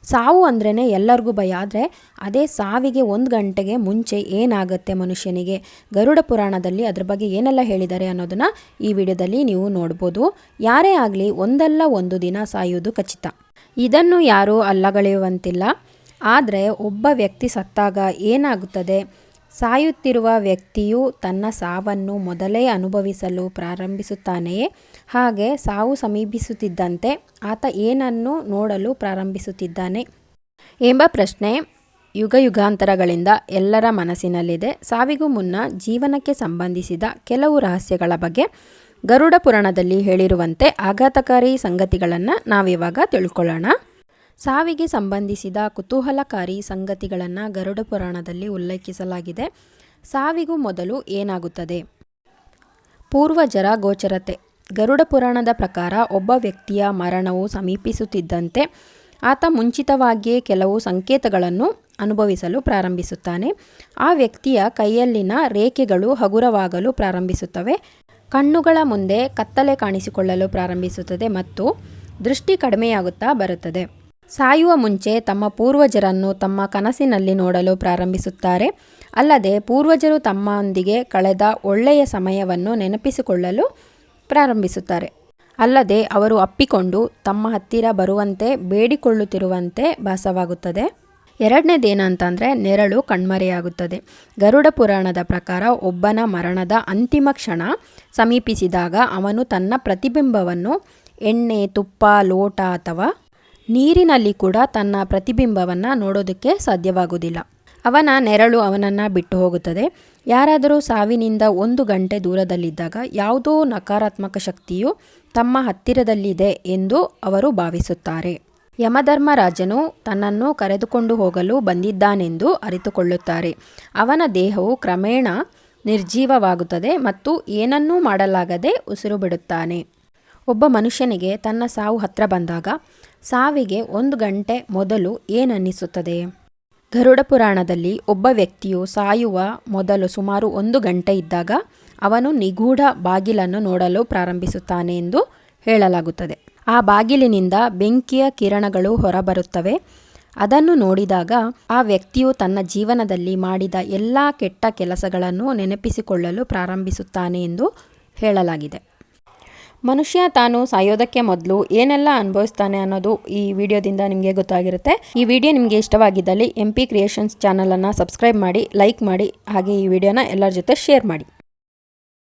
ಸಾವು ಅಂದ್ರೇ ಎಲ್ಲರಿಗೂ ಭಯ. ಆದರೆ ಅದೇ ಸಾವಿಗೆ 1 ಗಂಟೆಗೆ ಮುಂಚೆ ಏನಾಗುತ್ತೆ ಮನುಷ್ಯನಿಗೆ, ಗರುಡ ಪುರಾಣದಲ್ಲಿ ಅದ್ರ ಬಗ್ಗೆ ಏನೆಲ್ಲ ಹೇಳಿದ್ದಾರೆ ಅನ್ನೋದನ್ನು ಈ ವಿಡಿಯೋದಲ್ಲಿ ನೀವು ನೋಡ್ಬೋದು. ಯಾರೇ ಆಗಲಿ ಒಂದಲ್ಲ ಒಂದು ದಿನ ಸಾಯುವುದು ಖಚಿತ. ಇದನ್ನು ಯಾರೂ ಅಲ್ಲಗಳೆಯುವಂತಿಲ್ಲ. ಆದರೆ ಒಬ್ಬ ವ್ಯಕ್ತಿ ಸತ್ತಾಗ ಏನಾಗುತ್ತದೆ, ಸಾಯುತ್ತಿರುವ ವ್ಯಕ್ತಿಯು ತನ್ನ ಸಾವನ್ನು ಮೊದಲೇ ಅನುಭವಿಸಲು ಪ್ರಾರಂಭಿಸುತ್ತಾನೆಯೇ, ಹಾಗೆ ಸಾವು ಸಮೀಪಿಸುತ್ತಿದ್ದಂತೆ ಆತ ಏನನ್ನು ನೋಡಲು ಪ್ರಾರಂಭಿಸುತ್ತಿದ್ದಾನೆ ಎಂಬ ಪ್ರಶ್ನೆ ಯುಗಾಂತರಗಳಿಂದ ಎಲ್ಲರ ಮನಸ್ಸಿನಲ್ಲಿದೆ. ಸಾವಿಗೂ ಮುನ್ನ ಜೀವನಕ್ಕೆ ಸಂಬಂಧಿಸಿದ ಕೆಲವು ರಹಸ್ಯಗಳ ಬಗ್ಗೆ ಗರುಡ ಪುರಾಣದಲ್ಲಿ ಹೇಳಿರುವಂತೆ ಆಘಾತಕಾರಿ ಸಂಗತಿಗಳನ್ನು ನಾವಿವಾಗ ತಿಳ್ಕೊಳ್ಳೋಣ. ಸಾವಿಗೆ ಸಂಬಂಧಿಸಿದ ಕುತೂಹಲಕಾರಿ ಸಂಗತಿಗಳನ್ನು ಗರುಡ ಪುರಾಣದಲ್ಲಿ ಉಲ್ಲೇಖಿಸಲಾಗಿದೆ. ಸಾವಿಗೂ ಮೊದಲು ಏನಾಗುತ್ತದೆ? ಪೂರ್ವಜರ ಗೋಚರತೆ. ಗರುಡ ಪುರಾಣದ ಪ್ರಕಾರ ಒಬ್ಬ ವ್ಯಕ್ತಿಯ ಮರಣವು ಸಮೀಪಿಸುತ್ತಿದ್ದಂತೆ ಆತ ಮುಂಚಿತವಾಗಿಯೇ ಕೆಲವು ಸಂಕೇತಗಳನ್ನು ಅನುಭವಿಸಲು ಪ್ರಾರಂಭಿಸುತ್ತಾನೆ. ಆ ವ್ಯಕ್ತಿಯ ಕೈಯಲ್ಲಿನ ರೇಖೆಗಳು ಹಗುರವಾಗಲು ಪ್ರಾರಂಭಿಸುತ್ತವೆ, ಕಣ್ಣುಗಳ ಮುಂದೆ ಕತ್ತಲೆ ಕಾಣಿಸಿಕೊಳ್ಳಲು ಪ್ರಾರಂಭಿಸುತ್ತದೆ ಮತ್ತು ದೃಷ್ಟಿ ಕಡಿಮೆಯಾಗುತ್ತಾ ಬರುತ್ತದೆ. ಸಾಯುವ ಮುಂಚೆ ತಮ್ಮ ಪೂರ್ವಜರನ್ನು ತಮ್ಮ ಕನಸಿನಲ್ಲಿ ನೋಡಲು ಪ್ರಾರಂಭಿಸುತ್ತಾರೆ. ಅಲ್ಲದೆ ಪೂರ್ವಜರು ತಮ್ಮೊಂದಿಗೆ ಕಳೆದ ಒಳ್ಳೆಯ ಸಮಯವನ್ನು ನೆನಪಿಸಿಕೊಳ್ಳಲು ಪ್ರಾರಂಭಿಸುತ್ತಾರೆ. ಅಲ್ಲದೆ ಅವರು ಅಪ್ಪಿಕೊಂಡು ತಮ್ಮ ಹತ್ತಿರ ಬರುವಂತೆ ಬೇಡಿಕೊಳ್ಳುತ್ತಿರುವಂತೆ ಭಾಸವಾಗುತ್ತದೆ. ಎರಡನೇದೇನಂತಂದರೆ ನೆರಳು ಕಣ್ಮರೆಯಾಗುತ್ತದೆ. ಗರುಡ ಪುರಾಣದ ಪ್ರಕಾರ ಒಬ್ಬನ ಮರಣದ ಅಂತಿಮ ಕ್ಷಣ ಸಮೀಪಿಸಿದಾಗ ಅವನು ತನ್ನ ಪ್ರತಿಬಿಂಬವನ್ನು ಎಣ್ಣೆ, ತುಪ್ಪ, ಲೋಟ ಅಥವಾ ನೀರಿನಲ್ಲಿ ಕೂಡ ತನ್ನ ಪ್ರತಿಬಿಂಬವನ್ನು ನೋಡೋದಕ್ಕೆ ಸಾಧ್ಯವಾಗುವುದಿಲ್ಲ. ಅವನ ನೆರಳು ಅವನನ್ನು ಬಿಟ್ಟು ಹೋಗುತ್ತದೆ. ಯಾರಾದರೂ ಸಾವಿನಿಂದ 1 ಗಂಟೆ ದೂರದಲ್ಲಿದ್ದಾಗ ಯಾವುದೋ ನಕಾರಾತ್ಮಕ ಶಕ್ತಿಯು ತಮ್ಮ ಹತ್ತಿರದಲ್ಲಿದೆ ಎಂದು ಅವರು ಭಾವಿಸುತ್ತಾರೆ. ಯಮಧರ್ಮರಾಜನು ತನ್ನನ್ನು ಕರೆದುಕೊಂಡು ಹೋಗಲು ಬಂದಿದ್ದಾನೆಂದು ಅರಿತುಕೊಳ್ಳುತ್ತಾರೆ. ಅವನ ದೇಹವು ಕ್ರಮೇಣ ನಿರ್ಜೀವವಾಗುತ್ತದೆ ಮತ್ತು ಏನನ್ನೂ ಮಾಡಲಾಗದೆ ಉಸಿರು ಬಿಡುತ್ತಾನೆ. ಒಬ್ಬ ಮನುಷ್ಯನಿಗೆ ತನ್ನ ಸಾವು ಹತ್ತಿರ ಬಂದಾಗ ಸಾವಿಗೆ 1 ಗಂಟೆ ಮೊದಲು ಏನನ್ನಿಸುತ್ತದೆ? ಗರುಡ ಪುರಾಣದಲ್ಲಿ ಒಬ್ಬ ವ್ಯಕ್ತಿಯು ಸಾಯುವ ಮೊದಲು ಸುಮಾರು 1 ಗಂಟೆ ಇದ್ದಾಗ ಅವನು ನಿಗೂಢ ಬಾಗಿಲನ್ನು ನೋಡಲು ಪ್ರಾರಂಭಿಸುತ್ತಾನೆ ಎಂದು ಹೇಳಲಾಗುತ್ತದೆ. ಆ ಬಾಗಿಲಿನಿಂದ ಬೆಂಕಿಯ ಕಿರಣಗಳು ಹೊರಬರುತ್ತವೆ. ಅದನ್ನು ನೋಡಿದಾಗ ಆ ವ್ಯಕ್ತಿಯು ತನ್ನ ಜೀವನದಲ್ಲಿ ಮಾಡಿದ ಎಲ್ಲ ಕೆಟ್ಟ ಕೆಲಸಗಳನ್ನು ನೆನಪಿಸಿಕೊಳ್ಳಲು ಪ್ರಾರಂಭಿಸುತ್ತಾನೆ ಎಂದು ಹೇಳಲಾಗಿದೆ. ಮನುಷ್ಯ ತಾನು ಸಾಯೋದಕ್ಕೆ ಮೊದಲು ಏನೆಲ್ಲ ಅನುಭವಿಸ್ತಾನೆ ಅನ್ನೋದು ಈ ವಿಡಿಯೋದಿಂದ ನಿಮಗೆ ಗೊತ್ತಾಗಿರುತ್ತೆ. ಈ ವಿಡಿಯೋ ನಿಮಗೆ ಇಷ್ಟವಾಗಿದ್ದಲ್ಲಿ MP ಕ್ರಿಯೇಷನ್ಸ್ ಚಾನಲನ್ನು ಸಬ್ಸ್ಕ್ರೈಬ್ ಮಾಡಿ, ಲೈಕ್ ಮಾಡಿ, ಹಾಗೆ ಈ ವಿಡಿಯೋನ ಎಲ್ಲರ ಜೊತೆ ಶೇರ್ ಮಾಡಿ.